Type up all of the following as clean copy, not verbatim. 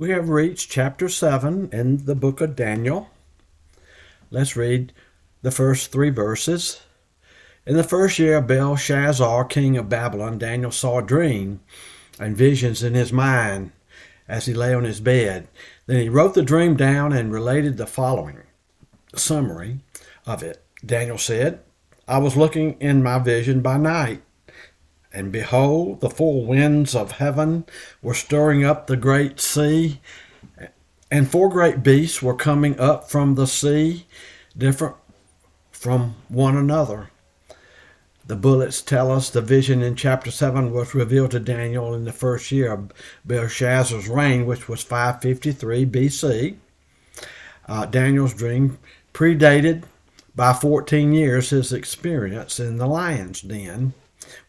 We have reached chapter 7 in the book of Daniel. Let's read the first 3 verses. In the first year of Belshazzar, king of Babylon, Daniel saw a dream and visions in his mind as he lay on his bed. Then he wrote the dream down and related the following summary of it. Daniel said, I was looking in my vision by night, and behold, the 4 winds of heaven were stirring up the great sea, and 4 great beasts were coming up from the sea, different from one another. The bullets tell us the vision in chapter 7 was revealed to Daniel in the first year of Belshazzar's reign, which was 553 BC. Daniel's dream predated by 14 years his experience in the lion's den,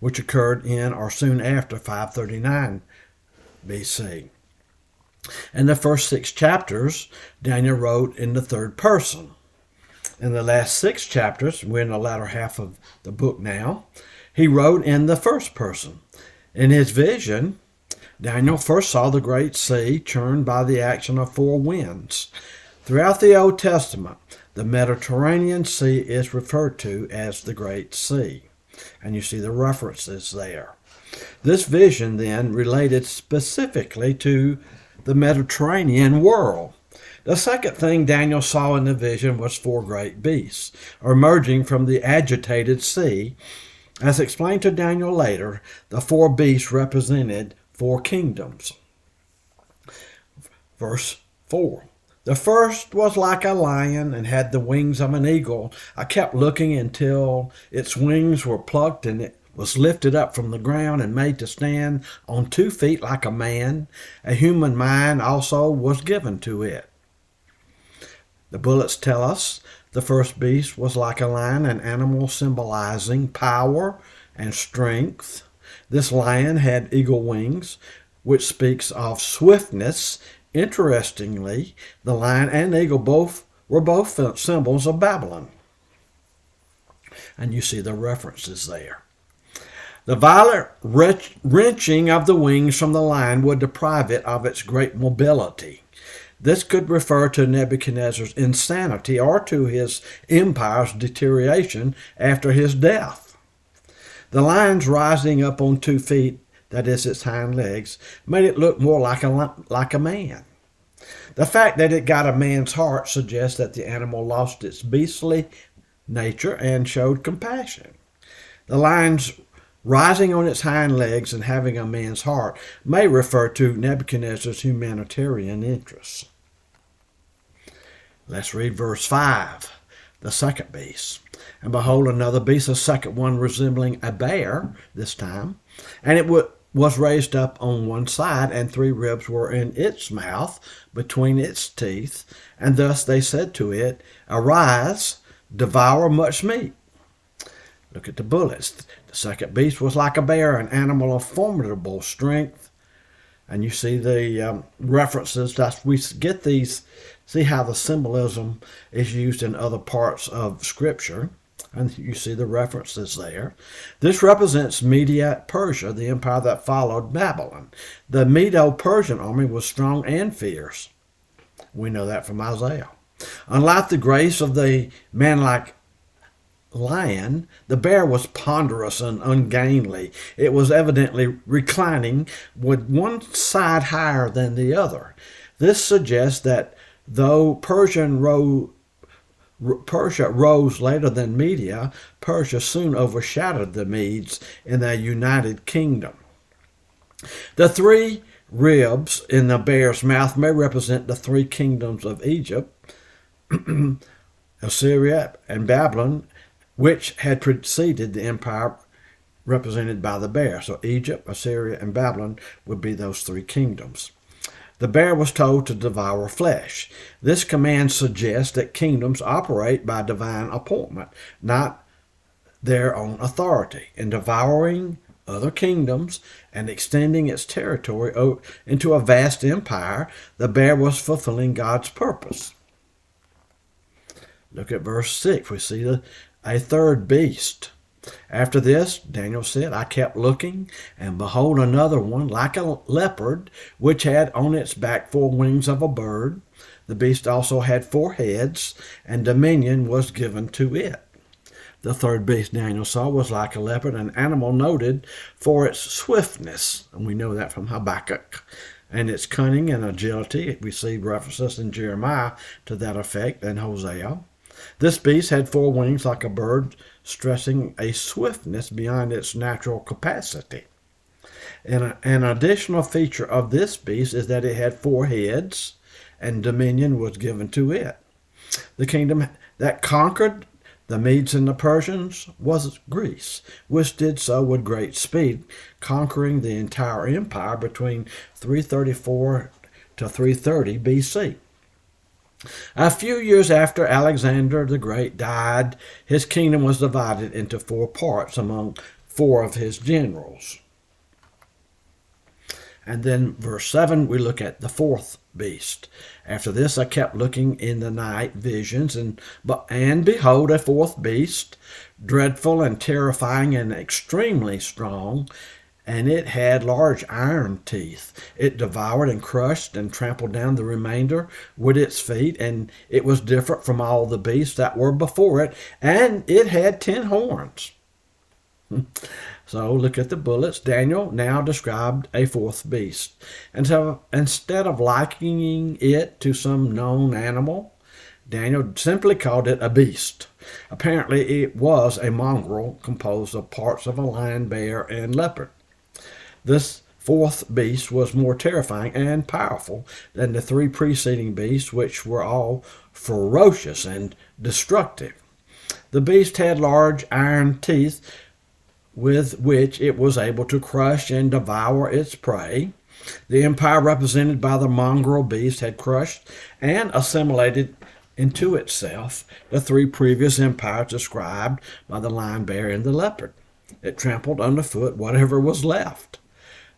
which occurred in or soon after 539 BC. In the first 6 chapters, Daniel wrote in the third person. In the last 6 chapters, we're in the latter half of the book now, he wrote in the first person. In his vision, Daniel first saw the great sea churned by the action of 4 winds. Throughout the Old Testament, the Mediterranean Sea is referred to as the Great Sea, and you see the references there. This vision then related specifically to the Mediterranean world. The second thing Daniel saw in the vision was 4 great beasts emerging from the agitated sea. As explained to Daniel later, the 4 beasts represented 4 kingdoms. Verse 4. The first was like a lion and had the wings of an eagle. I kept looking until its wings were plucked and it was lifted up from the ground and made to stand on 2 feet like a man. A human mind also was given to it. The bullets tell us the first beast was like a lion, an animal symbolizing power and strength. This lion had eagle wings, which speaks of swiftness. Interestingly, the lion and eagle were both symbols of Babylon. And you see the references there. The violent wrenching of the wings from the lion would deprive it of its great mobility. This could refer to Nebuchadnezzar's insanity or to his empire's deterioration after his death. The lion's rising up on 2 feet, that is its hind legs, made it look more like a man. The fact that it got a man's heart suggests that the animal lost its beastly nature and showed compassion. The lion's rising on its hind legs and having a man's heart may refer to Nebuchadnezzar's humanitarian interests. Let's read verse 5, the second beast. And behold, another beast, a second one resembling a bear this time, and it was raised up on one side, and 3 ribs were in its mouth between its teeth. And thus they said to it, Arise, devour much meat. Look at the bullets. The second beast was like a bear, an animal of formidable strength. And you see the references that we get these, see how the symbolism is used in other parts of Scripture. And you see the references there. This represents Media-Persia, the empire that followed Babylon. The Medo-Persian army was strong and fierce. We know that from Isaiah. Unlike the grace of the man-like lion, the bear was ponderous and ungainly. It was evidently reclining with one side higher than the other. This suggests that though Persia rose later than Media, Persia soon overshadowed the Medes in their united kingdom. The 3 ribs in the bear's mouth may represent the 3 kingdoms of Egypt, Assyria, and Babylon, which had preceded the empire represented by the bear. So Egypt, Assyria, and Babylon would be those 3 kingdoms. The bear was told to devour flesh. This command suggests that kingdoms operate by divine appointment, not their own authority. In devouring other kingdoms and extending its territory into a vast empire, the bear was fulfilling God's purpose. Look at verse 6. We see a third beast. After this, Daniel said, I kept looking, and behold, another one, like a leopard, which had on its back 4 wings of a bird. The beast also had 4 heads, and dominion was given to it. The third beast Daniel saw was like a leopard, an animal noted for its swiftness, and we know that from Habakkuk, and its cunning and agility. We see references in Jeremiah to that effect and Hosea. This beast had 4 wings like a bird, stressing a swiftness beyond its natural capacity. And an additional feature of this beast is that it had 4 heads, and dominion was given to it. The kingdom that conquered the Medes and the Persians was Greece, which did so with great speed, conquering the entire empire between 334 to 330 BC. A few years after Alexander the Great died, his kingdom was divided into 4 parts among 4 of his generals. And then verse 7, we look at the 4th beast. After this I kept looking in the night visions, and behold, a 4th beast, dreadful and terrifying and extremely strong, and it had large iron teeth. It devoured and crushed and trampled down the remainder with its feet, and it was different from all the beasts that were before it, and it had 10 horns. So look at the bullets. Daniel now described a 4th beast. And so instead of likening it to some known animal, Daniel simply called it a beast. Apparently it was a mongrel composed of parts of a lion, bear, and leopard. This 4th beast was more terrifying and powerful than the 3 preceding beasts, which were all ferocious and destructive. The beast had large iron teeth with which it was able to crush and devour its prey. The empire represented by the mongrel beast had crushed and assimilated into itself the 3 previous empires described by the lion, bear, and the leopard. It trampled underfoot whatever was left.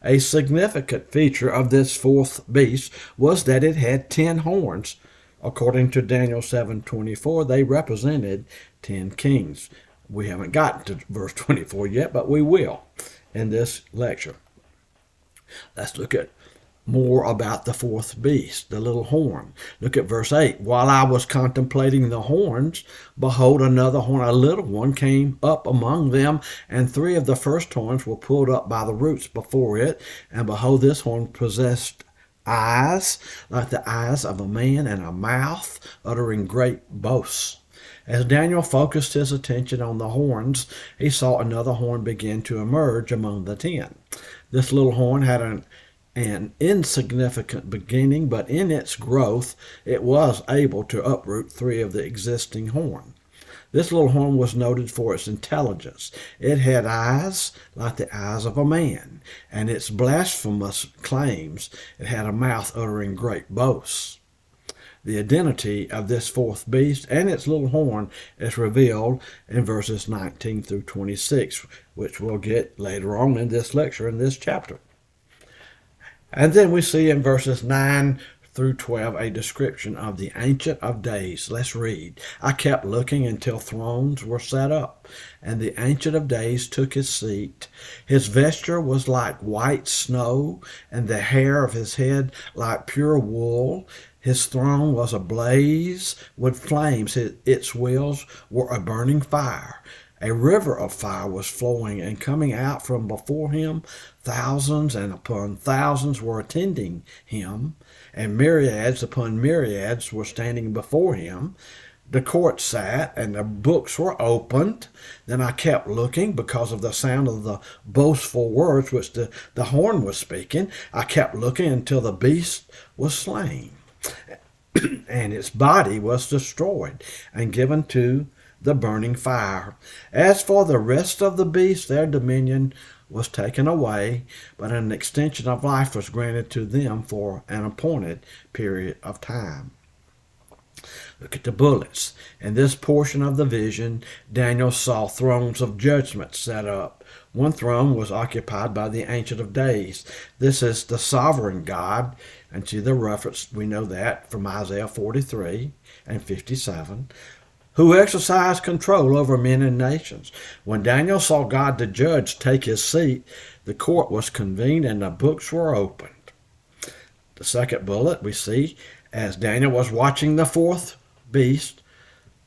A significant feature of this 4th beast was that it had 10 horns. According to Daniel 7:24, they represented 10 kings. We haven't gotten to verse 24 yet, but we will in this lecture. Let's look at more about the 4th beast, the little horn. Look at verse 8. While I was contemplating the horns, behold, another horn, a little one, came up among them, and 3 of the first horns were pulled up by the roots before it. And behold, this horn possessed eyes like the eyes of a man, and a mouth uttering great boasts. As Daniel focused his attention on the horns, he saw another horn begin to emerge among the 10. This little horn had an insignificant beginning, but in its growth, it was able to uproot 3 of the existing horns. This little horn was noted for its intelligence. It had eyes like the eyes of a man, and its blasphemous claims. It had a mouth uttering great boasts. The identity of this 4th beast and its little horn is revealed in verses 19 through 26, which we'll get later on in this lecture, in this chapter. And then we see in verses 9 through 12 a description of the Ancient of Days. Let's read. I kept looking until thrones were set up, and the Ancient of Days took his seat. His vesture was like white snow, and the hair of his head like pure wool. His throne was ablaze with flames. Its wheels were a burning fire. A river of fire was flowing and coming out from before him. Thousands and upon thousands were attending him, and myriads upon myriads were standing before him. The court sat, and the books were opened. Then I kept looking because of the sound of the boastful words which the horn was speaking. I kept looking until the beast was slain, and its body was destroyed and given to the burning fire. As for the rest of the beasts, their dominion was taken away, but an extension of life was granted to them for an appointed period of time. Look at the bullets. In this portion of the vision, Daniel saw thrones of judgment set up. One throne was occupied by the Ancient of Days. This is the sovereign God, and to the reference, we know that from Isaiah 43 and 57. who exercised control over men and nations. When Daniel saw God the judge take his seat, the court was convened and the books were opened. The second bullet we see, as Daniel was watching, the fourth beast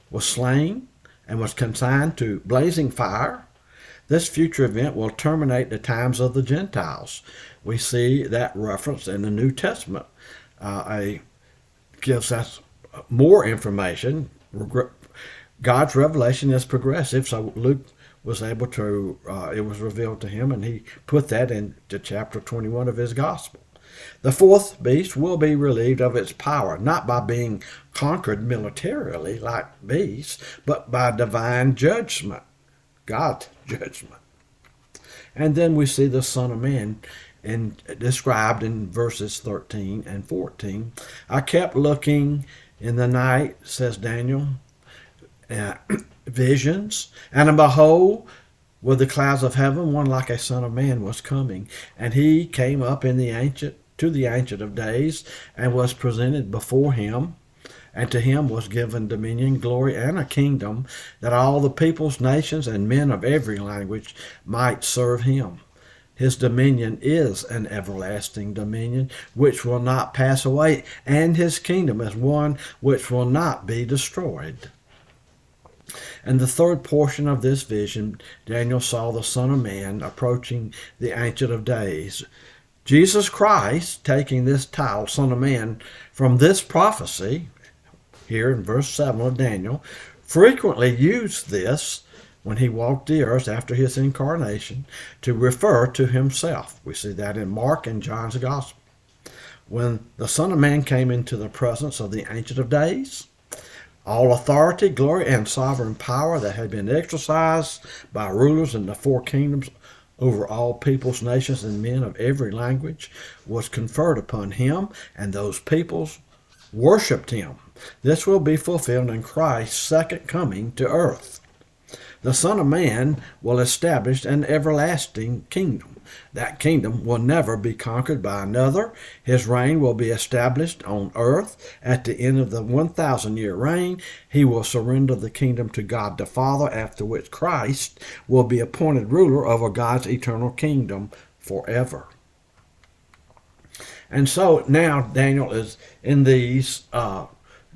was slain and was consigned to blazing fire. This future event will terminate the times of the Gentiles. We see that reference in the New Testament. Gives us more information. God's revelation is progressive, so Luke was able to, it was revealed to him, and he put that into chapter 21 of his gospel. The fourth beast will be relieved of its power, not by being conquered militarily like beasts, but by divine judgment, God's judgment. And then we see the Son of Man described in verses 13 and 14. I kept looking in the night, says Daniel, visions, and behold, with the clouds of heaven, one like a Son of Man was coming, and he came up to the Ancient of Days, and was presented before him. And to him was given dominion, glory, and a kingdom, that all the peoples, nations, and men of every language might serve him. His dominion is an everlasting dominion, which will not pass away, and his kingdom is one which will not be destroyed. And the third portion of this vision, Daniel saw the Son of Man approaching the Ancient of Days. Jesus Christ, taking this title, Son of Man, from this prophecy, here in verse 7 of Daniel, frequently used this when he walked the earth after his incarnation to refer to himself. We see that in Mark and John's Gospel. When the Son of Man came into the presence of the Ancient of Days, all authority, glory, and sovereign power that had been exercised by rulers in the four kingdoms over all peoples, nations, and men of every language was conferred upon him, and those peoples worshipped him. This will be fulfilled in Christ's second coming to earth. The Son of Man will establish an everlasting kingdom. That kingdom will never be conquered by another. His reign will be established on earth. At the end of the 1,000-year reign, he will surrender the kingdom to God the Father, after which Christ will be appointed ruler over God's eternal kingdom forever. And so now Daniel is in these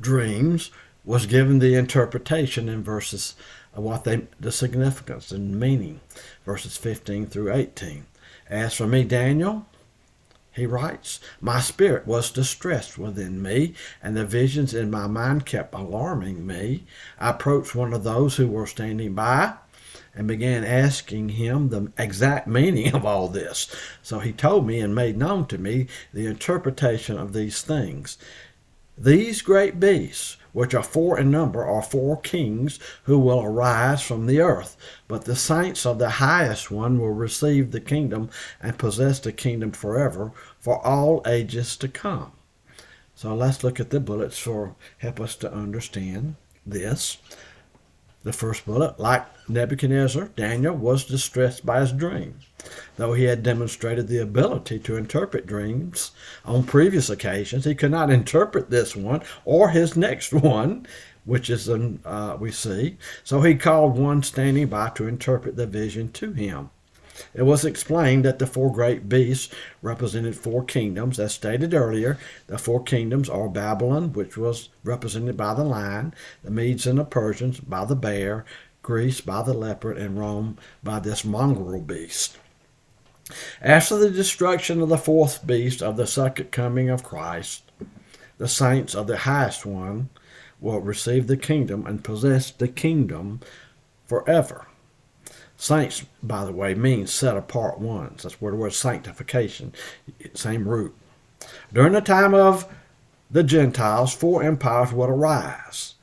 dreams, was given the interpretation in verses of the significance and meaning, verses 15 through 18. As for me, Daniel, he writes, my spirit was distressed within me, and the visions in my mind kept alarming me. I approached one of those who were standing by and began asking him the exact meaning of all this. So he told me and made known to me the interpretation of these things. These great beasts, which are four in number, are four kings who will arise from the earth. But the saints of the highest one will receive the kingdom and possess the kingdom forever, for all ages to come. So let's look at the bullets for help us to understand this. The first bullet, like Nebuchadnezzar, Daniel was distressed by his dream. Though he had demonstrated the ability to interpret dreams on previous occasions, he could not interpret this one or his next one, which is we see. So he called one standing by to interpret the vision to him. It was explained that the four great beasts represented four kingdoms. As stated earlier, the four kingdoms are Babylon, which was represented by the lion, the Medes and the Persians by the bear, Greece by the leopard, and Rome by this mongrel beast. After the destruction of the fourth beast of the second coming of Christ, the saints of the highest one will receive the kingdom and possess the kingdom forever. Saints, by the way, means set apart ones. That's where the word sanctification, same root. During the time of the Gentiles, four empires would arise.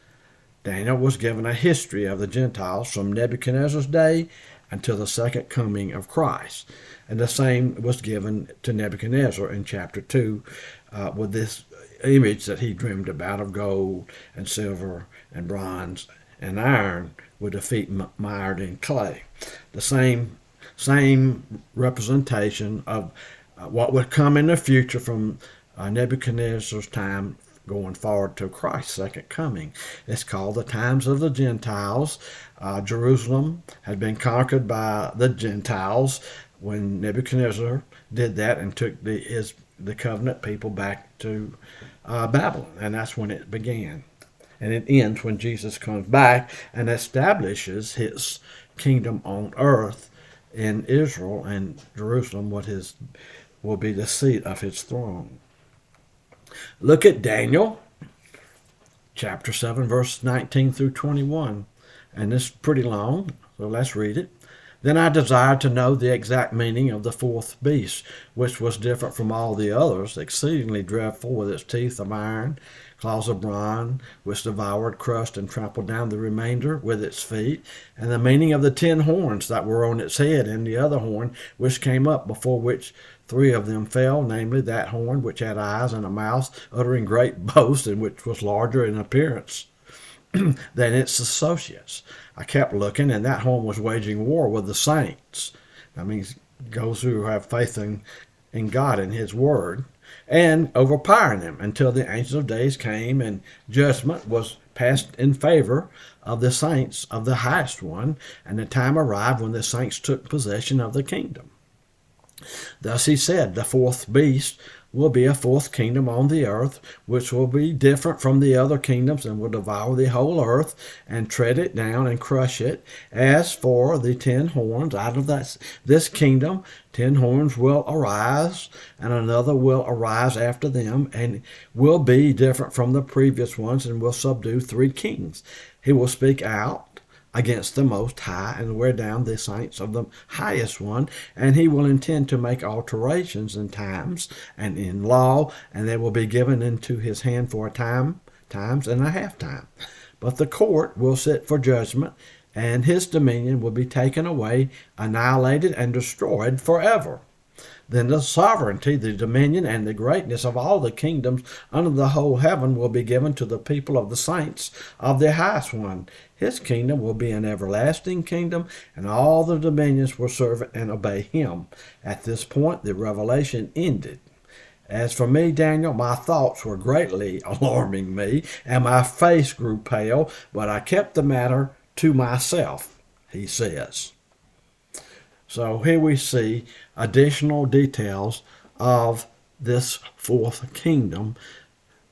Daniel was given a history of the Gentiles from Nebuchadnezzar's day until the second coming of Christ. And the same was given to Nebuchadnezzar in chapter 2 with this image that he dreamed about of gold and silver and bronze and iron with the feet mired in clay. The same representation of what would come in the future from Nebuchadnezzar's time going forward to Christ's second coming. It's called the times of the Gentiles. Jerusalem had been conquered by the Gentiles when Nebuchadnezzar did that and took the covenant people back to Babylon, and that's when it began. And it ends when Jesus comes back and establishes his kingdom on earth in Israel, and Jerusalem will be the seat of his throne. Look at Daniel chapter 7, verse 19 through 21. And it's pretty long, so let's read it. Then I desired to know the exact meaning of the fourth beast, which was different from all the others, exceedingly dreadful, with its teeth of iron, claws of bronze, which devoured, crushed, and trampled down the remainder with its feet, and the meaning of the 10 horns that were on its head, and the other horn which came up, before which 3 of them fell, namely that horn which had eyes and a mouth, uttering great boast, and which was larger in appearance than its associates. I kept looking, and that horn was waging war with the saints. That means those who have faith in God and his word, and overpowering them until the Ancient of Days came, and judgment was passed in favor of the saints of the highest one, and the time arrived when the saints took possession of the kingdom. Thus he said, the fourth beast will be a fourth kingdom on the earth, which will be different from the other kingdoms, and will devour the whole earth, and tread it down, and crush it. As for the 10 horns, out of this kingdom 10 horns will arise, and another will arise after them, and will be different from the previous ones, and will subdue 3 kings. He will speak out against the Most High, and wear down the saints of the highest one, and he will intend to make alterations in times and in law, and they will be given into his hand for a times and a half time. But the court will sit for judgment, and his dominion will be taken away, annihilated, and destroyed forever. Then the sovereignty, the dominion, and the greatness of all the kingdoms under the whole heaven will be given to the people of the saints of the highest one. His kingdom will be an everlasting kingdom, and all the dominions will serve and obey him. At this point, the revelation ended. As for me, Daniel, my thoughts were greatly alarming me, and my face grew pale, but I kept the matter to myself, he says. So here we see additional details of this fourth kingdom.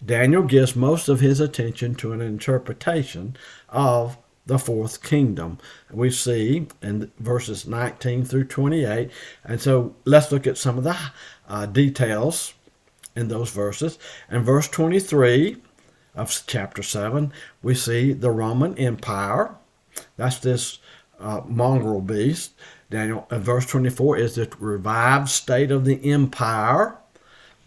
Daniel gives most of his attention to an interpretation of the fourth kingdom. We see in verses 19 through 28. And so let's look at some of the details in those verses. In verse 23 of chapter 7, we see the Roman Empire. That's this mongrel beast. Daniel, verse 24 is the revived state of the empire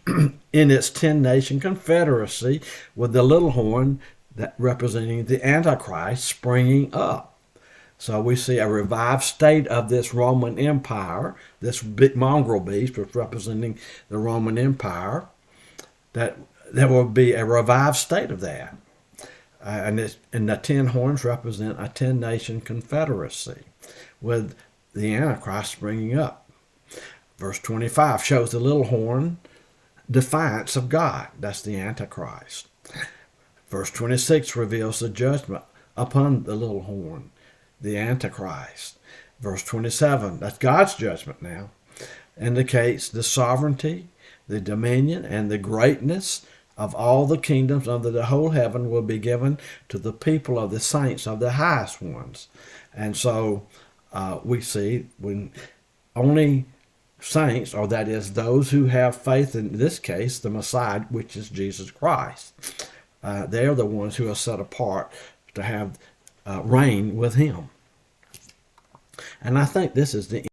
in its 10-nation confederacy, with the little horn that representing the Antichrist springing up. So we see a revived state of this Roman Empire, this big mongrel beast representing the Roman Empire, that there will be a revived state of that. And the 10 horns represent a 10-nation confederacy, with the Antichrist springing up. Verse 25 shows the little horn defiance of God. That's the Antichrist. Verse 26 reveals the judgment upon the little horn, the Antichrist. Verse 27, that's God's judgment now, indicates the sovereignty, the dominion, and the greatness of all the kingdoms under the whole heaven will be given to the people of the saints of the highest ones. And so we see when only saints, or that is those who have faith in this case, the Messiah, which is Jesus Christ, they're the ones who are set apart to have reign with him. And I think this is the